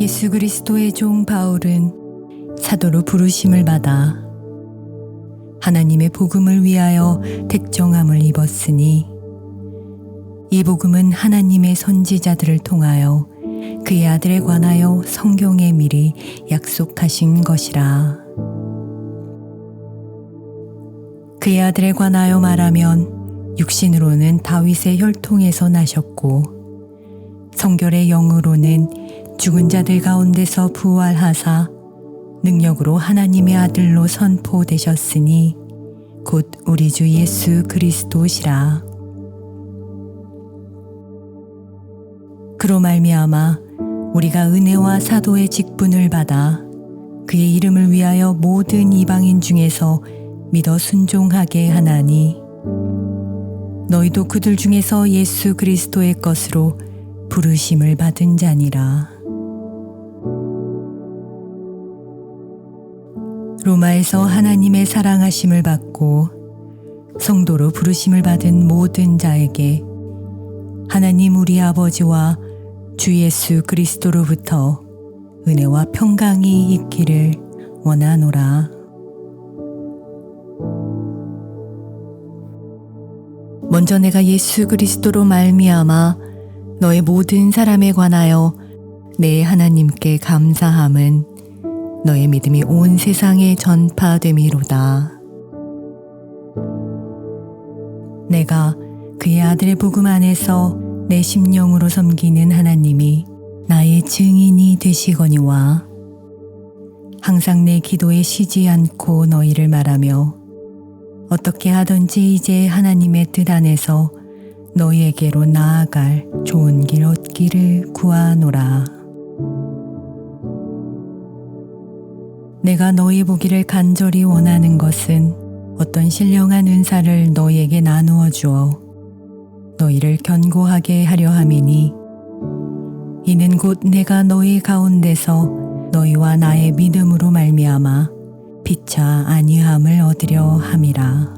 예수 그리스도의 종 바울은 사도로 부르심을 받아 하나님의 복음을 위하여 택정함을 입었으니 이 복음은 하나님의 선지자들을 통하여 그의 아들에 관하여 성경에 미리 약속하신 것이라. 그의 아들에 관하여 말하면 육신으로는 다윗의 혈통에서 나셨고 성결의 영으로는 죽은 자들 가운데서 부활하사 능력으로 하나님의 아들로 선포되셨으니 곧 우리 주 예수 그리스도시라. 그로 말미암아 우리가 은혜와 사도의 직분을 받아 그의 이름을 위하여 모든 이방인 중에서 믿어 순종하게 하나니 너희도 그들 중에서 예수 그리스도의 것으로 부르심을 받은 자니라. 로마에서 하나님의 사랑하심을 받고 성도로 부르심을 받은 모든 자에게 하나님 우리 아버지와 주 예수 그리스도로부터 은혜와 평강이 있기를 원하노라. 먼저 내가 예수 그리스도로 말미암아 너의 모든 사람에 관하여 내 하나님께 감사함은 너의 믿음이 온 세상에 전파됨이로다. 내가 그의 아들의 복음 안에서 내 심령으로 섬기는 하나님이 나의 증인이 되시거니와 항상 내 기도에 쉬지 않고 너희를 말하며 어떻게 하든지 이제 하나님의 뜻 안에서 너희에게로 나아갈 좋은 길 얻기를 구하노라. 내가 너희 보기를 간절히 원하는 것은 어떤 신령한 은사를 너희에게 나누어 주어 너희를 견고하게 하려 함이니 이는 곧 내가 너희 가운데서 너희와 나의 믿음으로 말미암아 피차 안위함을 얻으려 함이라.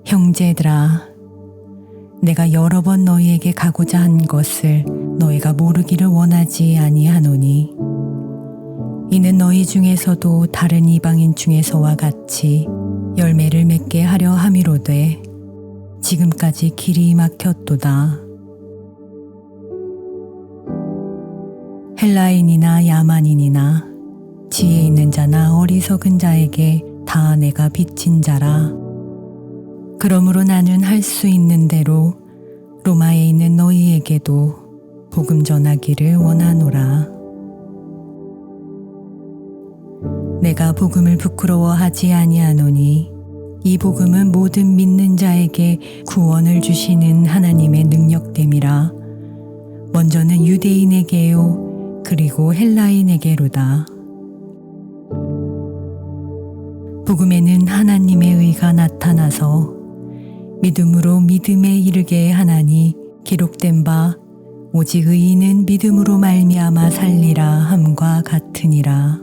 형제들아, 내가 여러 번 너희에게 가고자 한 것을 너희가 모르기를 원하지 아니하노니 이는 너희 중에서도 다른 이방인 중에서와 같이 열매를 맺게 하려 함이로되 지금까지 길이 막혔도다. 헬라인이나 야만인이나 지혜 있는 자나 어리석은 자에게 다 내가 빚진 자라. 그러므로 나는 할 수 있는 대로 로마에 있는 너희에게도 복음 전하기를 원하노라. 내가 복음을 부끄러워하지 아니하노니 이 복음은 모든 믿는 자에게 구원을 주시는 하나님의 능력됨이라. 먼저는 유대인에게요 그리고 헬라인에게로다. 복음에는 하나님의 의가 나타나서 믿음으로 믿음에 이르게 하나니 기록된 바 오직 의인은 믿음으로 말미암아 살리라 함과 같으니라.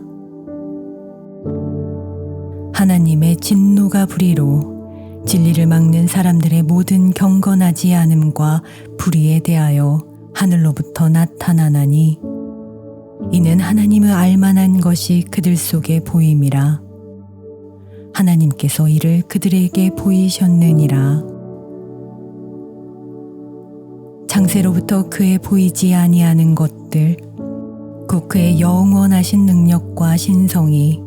하나님의 진노가 불의로 진리를 막는 사람들의 모든 경건하지 않음과 불의에 대하여 하늘로부터 나타나나니 이는 하나님을 알만한 것이 그들 속에 보임이라. 하나님께서 이를 그들에게 보이셨느니라. 창세로부터 그의 보이지 아니하는 것들 곧 그의 영원하신 능력과 신성이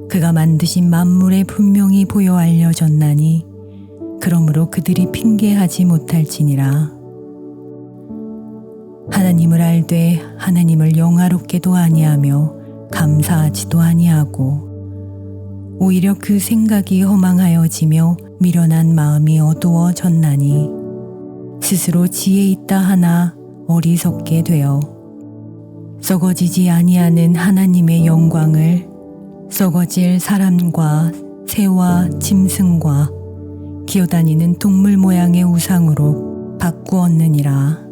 그가 만드신 만물에 분명히 보여 알려졌나니 그러므로 그들이 핑계하지 못할지니라. 하나님을 알되 하나님을 영화롭게도 아니하며 감사하지도 아니하고 오히려 그 생각이 허망하여지며 미련한 마음이 어두워졌나니 스스로 지혜 있다 하나 어리석게 되어 썩어지지 아니하는 하나님의 영광을 썩어질 사람과 새와 짐승과 기어다니는 동물 모양의 우상으로 바꾸었느니라.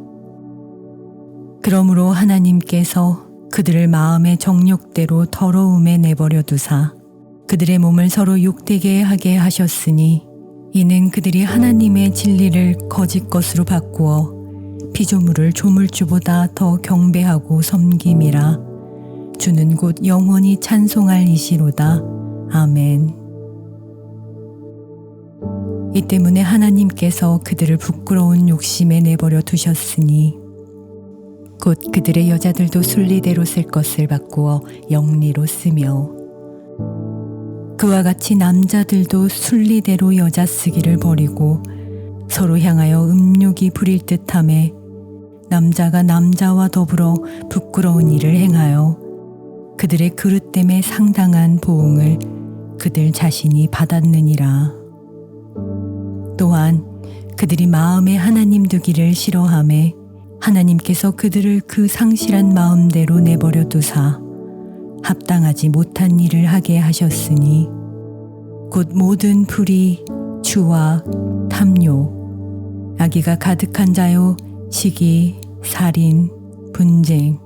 그러므로 하나님께서 그들을 마음의 정욕대로 더러움에 내버려 두사 그들의 몸을 서로 욕되게 하게 하셨으니 이는 그들이 하나님의 진리를 거짓 것으로 바꾸어 피조물을 조물주보다 더 경배하고 섬김이라. 주는 곧 영원히 찬송할 이시로다. 아멘. 이 때문에 하나님께서 그들을 부끄러운 욕심에 내버려 두셨으니 곧 그들의 여자들도 순리대로 쓸 것을 바꾸어 영리로 쓰며 그와 같이 남자들도 순리대로 여자 쓰기를 버리고 서로 향하여 음욕이 부릴 듯하매 남자가 남자와 더불어 부끄러운 일을 행하여 그들의 그릇됨에 상당한 보응을 그들 자신이 받았느니라. 또한 그들이 마음에 하나님 두기를 싫어하매 하나님께서 그들을 그 상실한 마음대로 내버려 두사 합당하지 못한 일을 하게 하셨으니 곧 모든 불의, 추와 탐욕, 악의가 가득한 자요, 시기, 살인, 분쟁,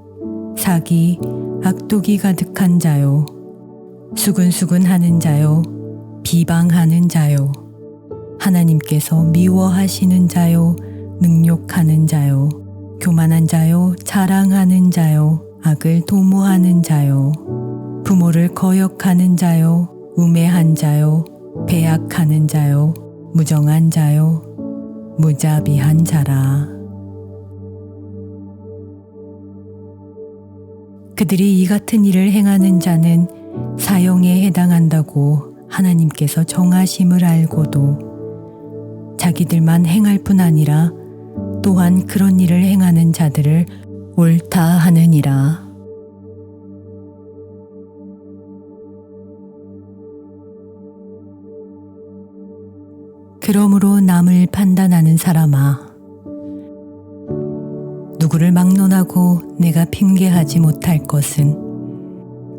사기, 악독이 가득한 자요, 수근수근하는 자요, 비방하는 자요, 하나님께서 미워하시는 자요, 능욕하는 자요, 교만한 자요, 자랑하는 자요, 악을 도모하는 자요, 부모를 거역하는 자요, 우매한 자요, 배약하는 자요, 무정한 자요, 무자비한 자라. 그들이 이 같은 일을 행하는 자는 사형에 해당한다고 하나님께서 정하심을 알고도 자기들만 행할 뿐 아니라 또한 그런 일을 행하는 자들을 옳다 하느니라. 그러므로 남을 판단하는 사람아, 누구를 막론하고 내가 핑계하지 못할 것은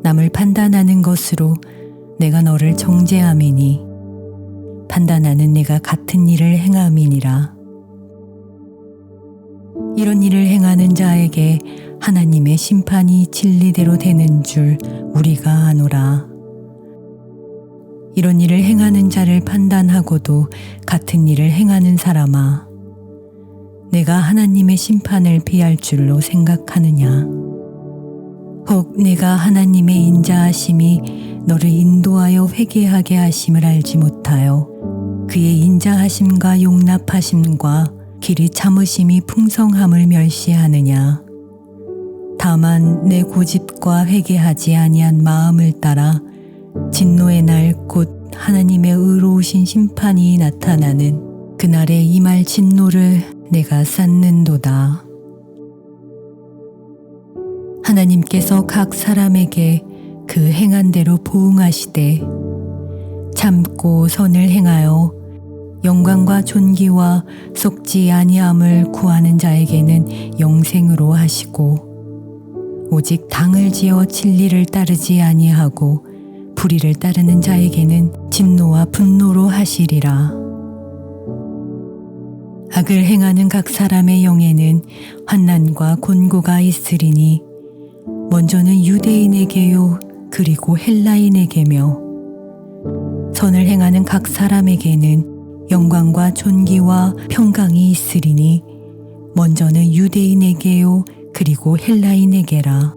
남을 판단하는 것으로 내가 너를 정죄함이니 판단하는 내가 같은 일을 행함이니라. 이런 일을 행하는 자에게 하나님의 심판이 진리대로 되는 줄 우리가 아노라. 이런 일을 행하는 자를 판단하고도 같은 일을 행하는 사람아, 내가 하나님의 심판을 피할 줄로 생각하느냐? 혹 내가 하나님의 인자하심이 너를 인도하여 회개하게 하심을 알지 못하여 그의 인자하심과 용납하심과 길이 참으심이 풍성함을 멸시하느냐? 다만 내 고집과 회개하지 아니한 마음을 따라 진노의 날 곧 하나님의 의로우신 심판이 나타나는 그날에 임할 진노를 내가 쌓는도다. 하나님께서 각 사람에게 그 행한 대로 보응하시되 참고 선을 행하여 영광과 존귀와 속지 아니함을 구하는 자에게는 영생으로 하시고 오직 당을 지어 진리를 따르지 아니하고 불의를 따르는 자에게는 진노와 분노로 하시리라. 악을 행하는 각 사람의 영에는 환난과 곤고가 있으리니 먼저는 유대인에게요 그리고 헬라인에게며 선을 행하는 각 사람에게는 영광과 존귀와 평강이 있으리니 먼저는 유대인에게요 그리고 헬라인에게라.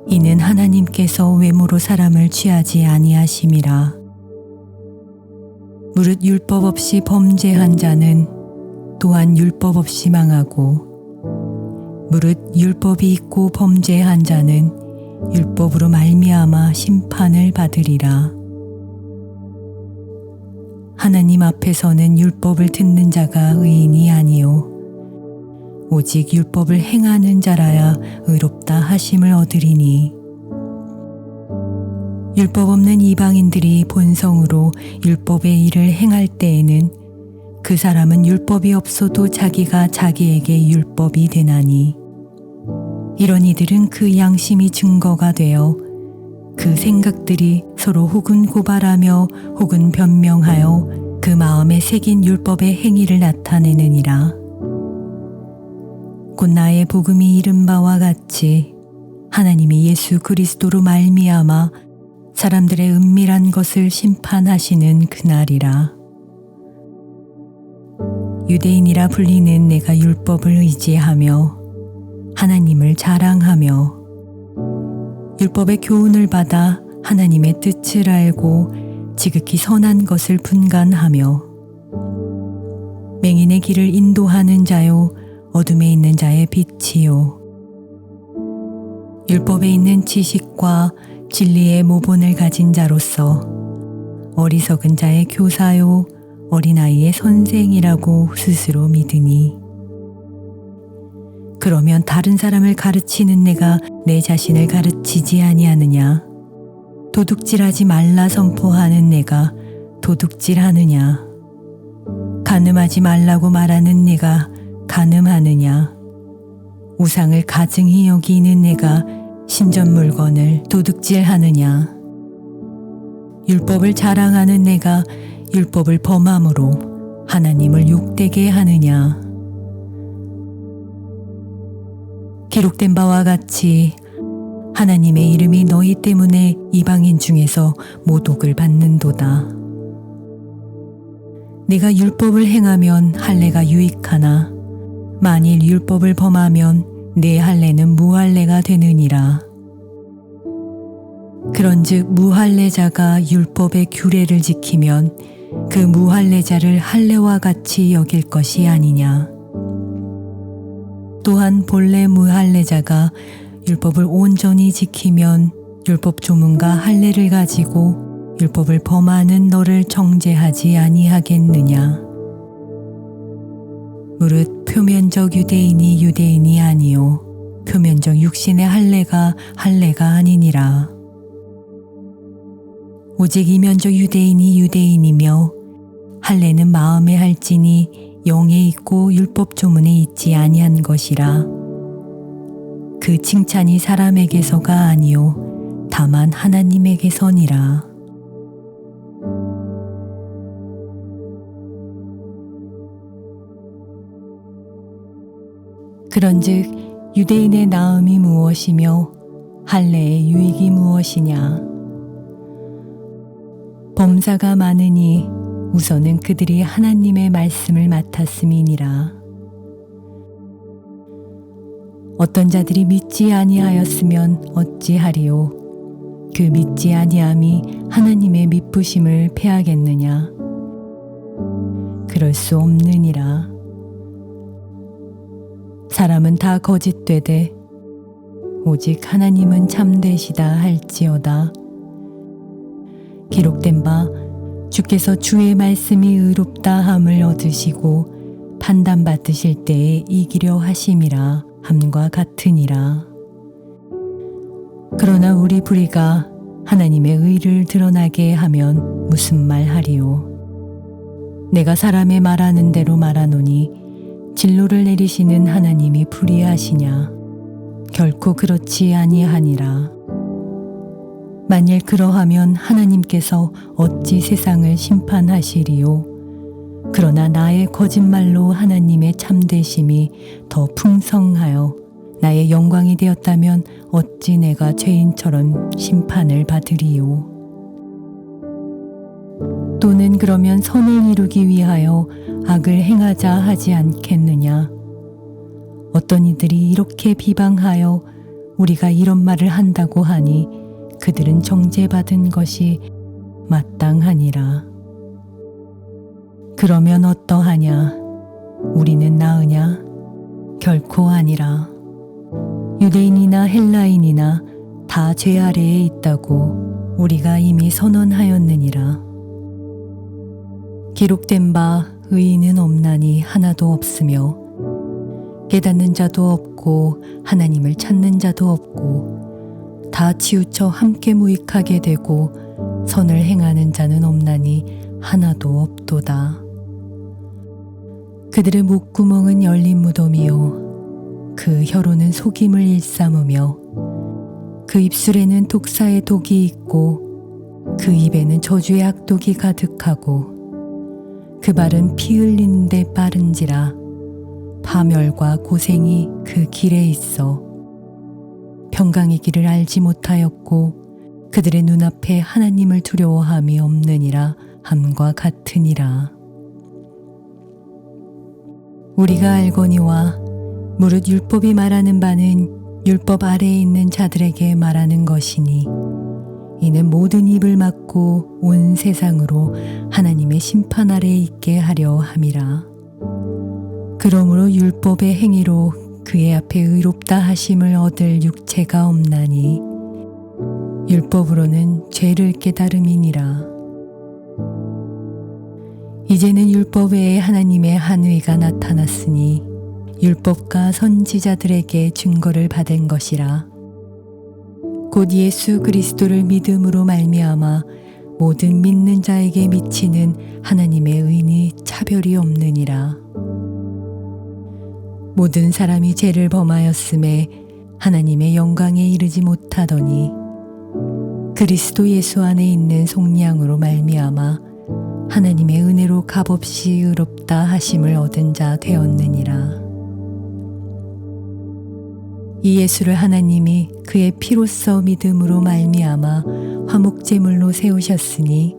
이는 하나님께서 외모로 사람을 취하지 아니하심이라. 무릇 율법 없이 범죄한 자는 또한 율법 없이 망하고 무릇 율법이 있고 범죄한 자는 율법으로 말미암아 심판을 받으리라. 하나님 앞에서는 율법을 듣는 자가 의인이 아니요 오직 율법을 행하는 자라야 의롭다 하심을 얻으리니 율법 없는 이방인들이 본성으로 율법의 일을 행할 때에는 그 사람은 율법이 없어도 자기가 자기에게 율법이 되나니 이런 이들은 그 양심이 증거가 되어 그 생각들이 서로 혹은 고발하며 혹은 변명하여 그 마음에 새긴 율법의 행위를 나타내느니라. 곧 나의 복음이 이른 바와 같이 하나님이 예수 그리스도로 말미암아 사람들의 은밀한 것을 심판하시는 그날이라. 유대인이라 불리는 내가 율법을 의지하며 하나님을 자랑하며 율법의 교훈을 받아 하나님의 뜻을 알고 지극히 선한 것을 분간하며 맹인의 길을 인도하는 자요 어둠에 있는 자의 빛이요 율법에 있는 지식과 진리의 모본을 가진 자로서 어리석은 자의 교사요 어린아이의 선생이라고 스스로 믿으니 그러면 다른 사람을 가르치는 내가 내 자신을 가르치지 아니하느냐? 도둑질하지 말라 선포하는 내가 도둑질하느냐? 간음하지 말라고 말하는 내가 간음하느냐? 우상을 가증히 여기는 내가 신전 물건을 도둑질하느냐? 율법을 자랑하는 내가 율법을 범함으로 하나님을 욕되게 하느냐? 기록된 바와 같이 하나님의 이름이 너희 때문에 이방인 중에서 모독을 받는도다. 내가 율법을 행하면 할례가 유익하나 만일 율법을 범하면 내 할례는 무할례가 되느니라. 그런즉 무할례자가 율법의 규례를 지키면 그 무할례자를 할례와 같이 여길 것이 아니냐. 또한 본래 무할례자가 율법을 온전히 지키면 율법 조문과 할례를 가지고 율법을 범하는 너를 정죄하지 아니하겠느냐. 무릇 표면적 유대인이 유대인이 아니요 표면적 육신의 할례가 할례가 아니니라. 오직 이면적 유대인이 유대인이며 할례는 마음에 할지니 영에 있고 율법 조문에 있지 아니한 것이라. 그 칭찬이 사람에게서가 아니요 다만 하나님에게서니라. 그런즉 유대인의 나음이 무엇이며 할례의 유익이 무엇이냐? 범사가 많으니 우선은 그들이 하나님의 말씀을 맡았음이니라. 어떤 자들이 믿지 아니하였으면 어찌하리요? 그 믿지 아니함이 하나님의 미쁘심을 패하겠느냐? 그럴 수 없느니라. 사람은 다 거짓되되 오직 하나님은 참되시다 할지어다. 기록된 바 주께서 주의 말씀이 의롭다 함을 얻으시고 판단받으실 때에 이기려 하심이라 함과 같으니라. 그러나 우리 불의가 하나님의 의를 드러나게 하면 무슨 말 하리요? 내가 사람의 말하는 대로 말하노니 진로를 내리시는 하나님이 불의하시냐? 결코 그렇지 아니하니라. 만일 그러하면 하나님께서 어찌 세상을 심판하시리요? 그러나 나의 거짓말로 하나님의 참되심이 더 풍성하여 나의 영광이 되었다면 어찌 내가 죄인처럼 심판을 받으리요? 또는 그러면 선을 이루기 위하여 악을 행하자 하지 않겠느냐? 어떤 이들이 이렇게 비방하여 우리가 이런 말을 한다고 하니 그들은 정죄받은 것이 마땅하니라. 그러면 어떠하냐? 우리는 나으냐? 결코 아니라. 유대인이나 헬라인이나 다 죄 아래에 있다고 우리가 이미 선언하였느니라. 기록된 바 의인은 없나니 하나도 없으며 깨닫는 자도 없고 하나님을 찾는 자도 없고 다 치우쳐 함께 무익하게 되고 선을 행하는 자는 없나니 하나도 없도다. 그들의 목구멍은 열린 무덤이요 그 혀로는 속임을 일삼으며 그 입술에는 독사의 독이 있고 그 입에는 저주의 악독이 가득하고 그 발은 피 흘리는 데 빠른지라 파멸과 고생이 그 길에 있어 평강의 길을 알지 못하였고 그들의 눈앞에 하나님을 두려워함이 없느니라 함과 같으니라. 우리가 알거니와 무릇 율법이 말하는 바는 율법 아래에 있는 자들에게 말하는 것이니 이는 모든 입을 막고 온 세상으로 하나님의 심판 아래에 있게 하려 함이라. 그러므로 율법의 행위로 그의 앞에 의롭다 하심을 얻을 육체가 없나니 율법으로는 죄를 깨달음이니라. 이제는 율법 외에 하나님의 한 의가 나타났으니 율법과 선지자들에게 증거를 받은 것이라. 곧 예수 그리스도를 믿음으로 말미암아 모든 믿는 자에게 미치는 하나님의 의니 차별이 없느니라. 모든 사람이 죄를 범하였음에 하나님의 영광에 이르지 못하더니 그리스도 예수 안에 있는 속량으로 말미암아 하나님의 은혜로 값없이 의롭다 하심을 얻은 자 되었느니라. 이 예수를 하나님이 그의 피로써 믿음으로 말미암아 화목제물로 세우셨으니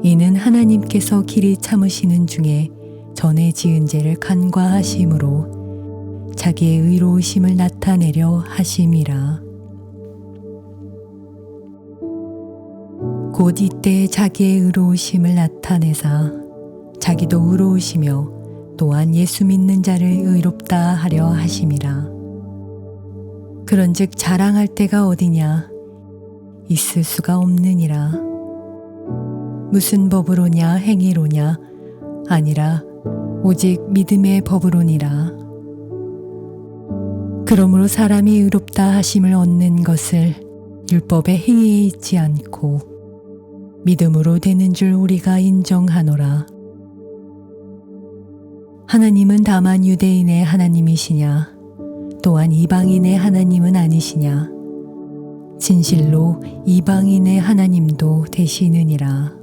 이는 하나님께서 길이 참으시는 중에 전에 지은 죄를 간과하심으로 자기의 의로우심을 나타내려 하심이라. 곧 이때 자기의 의로우심을 나타내사 자기도 의로우시며 또한 예수 믿는 자를 의롭다 하려 하심이라. 그런즉 자랑할 때가 어디냐? 있을 수가 없느니라. 무슨 법으로냐 행위로냐? 아니라 오직 믿음의 법으로니라. 그러므로 사람이 의롭다 하심을 얻는 것을 율법의 행위에 있지 않고 믿음으로 되는 줄 우리가 인정하노라. 하나님은 다만 유대인의 하나님이시냐? 또한 이방인의 하나님은 아니시냐? 진실로 이방인의 하나님도 되시느니라.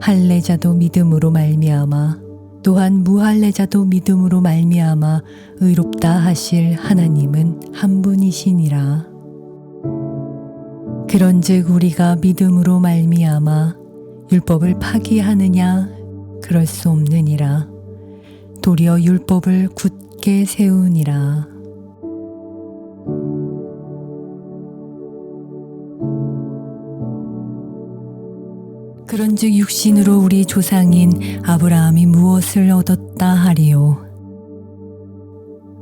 할례자도 믿음으로 말미암아 또한 무할례자도 믿음으로 말미암아 의롭다 하실 하나님은 한 분이시니라. 그런즉 우리가 믿음으로 말미암아 율법을 파기하느냐? 그럴 수 없느니라. 도리어 율법을 굳게 세우니라. 그런즉 육신으로 우리 조상인 아브라함이 무엇을 얻었다 하리요?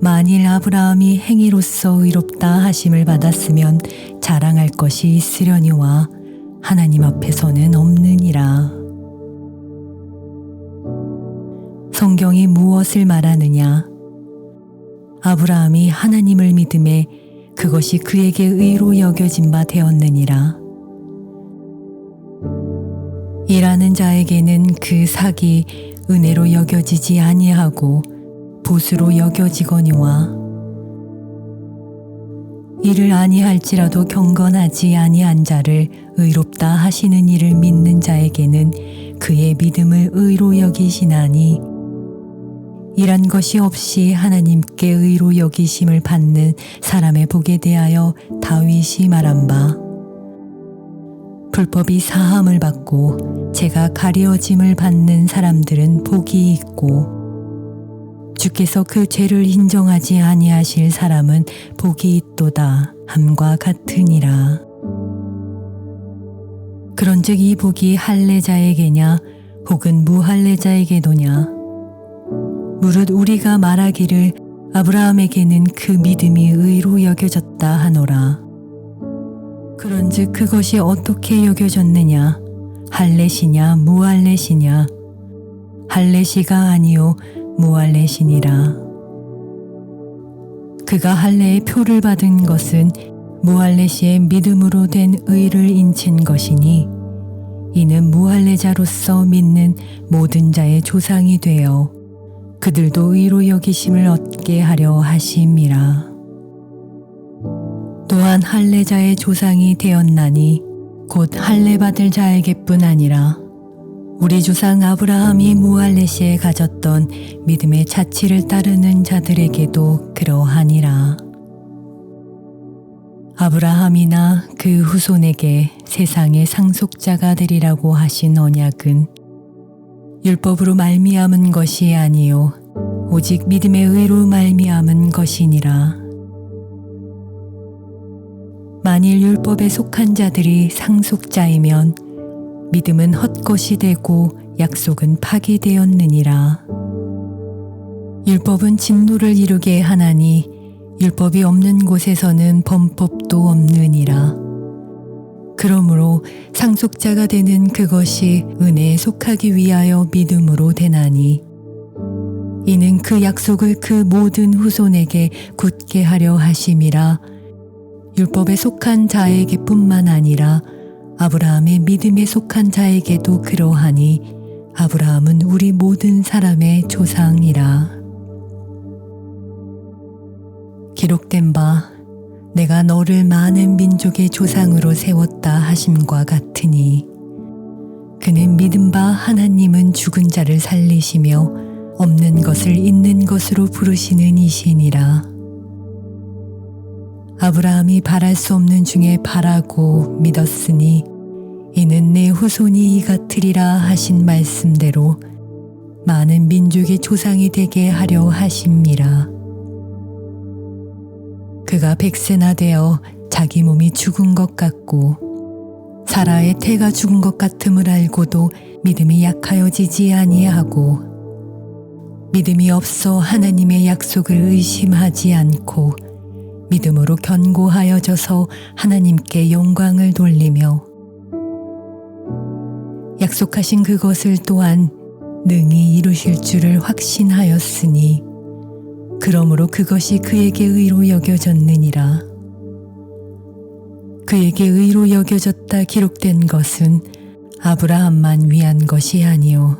만일 아브라함이 행위로서 의롭다 하심을 받았으면 자랑할 것이 있으려니와 하나님 앞에서는 없느니라. 성경이 무엇을 말하느냐? 아브라함이 하나님을 믿음에 그것이 그에게 의로 여겨진 바 되었느니라. 일하는 자에게는 그 삭이 은혜로 여겨지지 아니하고 봇으로 여겨지거니와 이를 아니할지라도 경건하지 아니한 자를 의롭다 하시는 이를 믿는 자에게는 그의 믿음을 의로 여기시나니 이란 것이 없이 하나님께 의로 여기심을 받는 사람의 복에 대하여 다윗이 말한 바 불법이 사함을 받고 죄가 가려짐을 받는 사람들은 복이 있고 주께서 그 죄를 인정하지 아니하실 사람은 복이 있도다 함과 같으니라. 그런즉 이 복이 할례자에게냐 혹은 무할례자에게도냐? 무릇 우리가 말하기를 아브라함에게는 그 믿음이 의로 여겨졌다 하노라. 그런즉 그것이 어떻게 여겨졌느냐? 할례시냐 무할례시냐? 할례시가 아니요 무할례시니라. 그가 할례의 표를 받은 것은 무할례시의 믿음으로 된 의를 인친 것이니 이는 무할례자로서 믿는 모든 자의 조상이 되어 그들도 의로 여기심을 얻게 하려 하심이라. 또한 할례자의 조상이 되었나니 곧 할례 받을 자에게뿐 아니라 우리 조상 아브라함이 무할례시에 가졌던 믿음의 자취를 따르는 자들에게도 그러하니라. 아브라함이나 그 후손에게 세상의 상속자가 되리라고 하신 언약은 율법으로 말미암은 것이 아니요 오직 믿음의 의로 말미암은 것이니라. 만일 율법에 속한 자들이 상속자이면 믿음은 헛것이 되고 약속은 파기되었느니라. 율법은 진노를 이루게 하나니 율법이 없는 곳에서는 범법도 없느니라. 그러므로 상속자가 되는 그것이 은혜에 속하기 위하여 믿음으로 되나니 이는 그 약속을 그 모든 후손에게 굳게 하려 하심이라. 율법에 속한 자에게뿐만 아니라 아브라함의 믿음에 속한 자에게도 그러하니 아브라함은 우리 모든 사람의 조상이라. 기록된 바 내가 너를 많은 민족의 조상으로 세웠다 하심과 같으니 그는 믿은 바 하나님은 죽은 자를 살리시며 없는 것을 있는 것으로 부르시는 이시니라. 아브라함이 바랄 수 없는 중에 바라고 믿었으니 이는 내 후손이 이 같으리라 하신 말씀대로 많은 민족의 조상이 되게 하려 하심이라. 그가 100세나 되어 자기 몸이 죽은 것 같고 사라의 태가 죽은 것 같음을 알고도 믿음이 약하여지지 아니하고 믿음이 없어 하나님의 약속을 의심하지 않고 믿음으로 견고하여져서 하나님께 영광을 돌리며 약속하신 그것을 또한 능히 이루실 줄을 확신하였으니 그러므로 그것이 그에게 의로 여겨졌느니라. 그에게 의로 여겨졌다 기록된 것은 아브라함만 위한 것이 아니요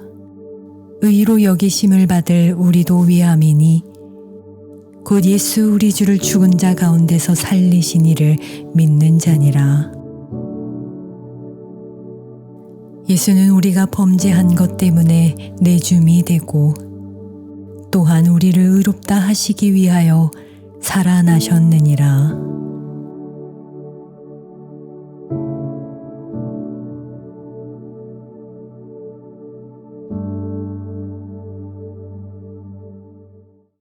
의로 여기심을 받을 우리도 위함이니 곧 예수 우리 주를 죽은 자 가운데서 살리신 이를 믿는 자니라. 예수는 우리가 범죄한 것 때문에 내줌이 되고 또한 우리를 의롭다 하시기 위하여 살아나셨느니라.